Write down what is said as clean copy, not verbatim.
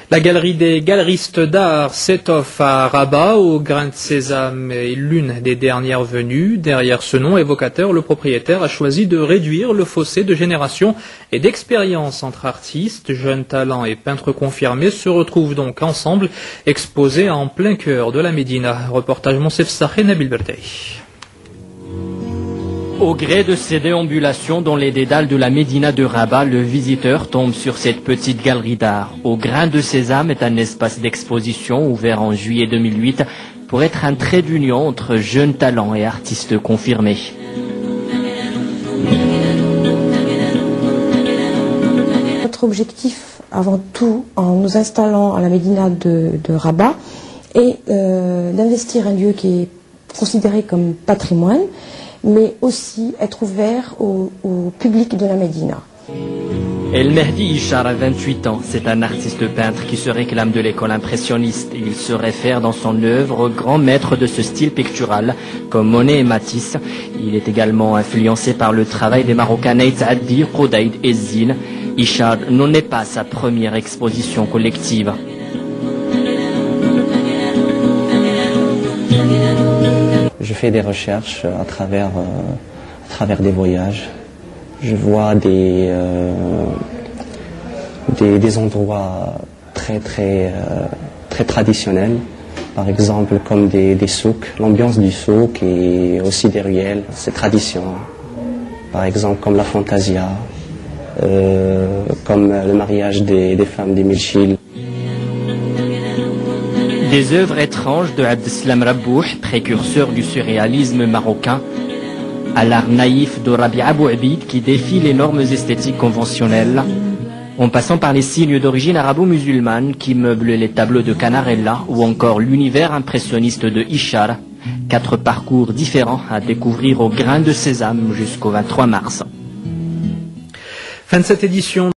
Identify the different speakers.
Speaker 1: La galerie des galeristes d'art s'étoffe à Rabat, au Grain de Sésame est l'une des dernières venues. Derrière ce nom évocateur, le propriétaire a choisi de réduire le fossé de génération et d'expérience entre artistes, jeunes talents et peintres confirmés se retrouvent donc ensemble, exposés en plein cœur de la Médina. Reportage Monsef Saché, Nabil Bertay.
Speaker 2: Au gré de ces déambulations dans les dédales de la Médina de Rabat, le visiteur tombe sur cette petite galerie d'art. Au Grain de Sésame est un espace d'exposition ouvert en juillet 2008 pour être un trait d'union entre jeunes talents et artistes confirmés.
Speaker 3: Notre objectif, avant tout, en nous installant à la Médina de Rabat, est d'investir un lieu qui est considéré comme patrimoine, mais aussi être ouvert au public de la Médina.
Speaker 2: El Mehdi Ishar a 28 ans. C'est un artiste peintre qui se réclame de l'école impressionniste. Il se réfère dans son œuvre aux grands maîtres de ce style pictural, comme Monet et Matisse. Il est également influencé par le travail des Marocains Neitz Addi, Qoudaïd et Zine. Ishar n'en est pas sa première exposition collective.
Speaker 4: Je fais des recherches à travers des voyages. Je vois des endroits très traditionnels, par exemple comme des souks, l'ambiance du souk et aussi des ruelles, ces traditions. Par exemple comme la fantasia, comme le mariage des femmes des Milchil.
Speaker 2: Des œuvres étranges de Abdeslam Rabbouh, précurseur du surréalisme marocain, à l'art naïf de Rabi Abou Abid qui défie les normes esthétiques conventionnelles, en passant par les signes d'origine arabo-musulmane qui meublent les tableaux de Canarella ou encore l'univers impressionniste de Ishar. 4 parcours différents à découvrir au Grain de Sésame jusqu'au 23 mars.
Speaker 1: Fin de cette édition.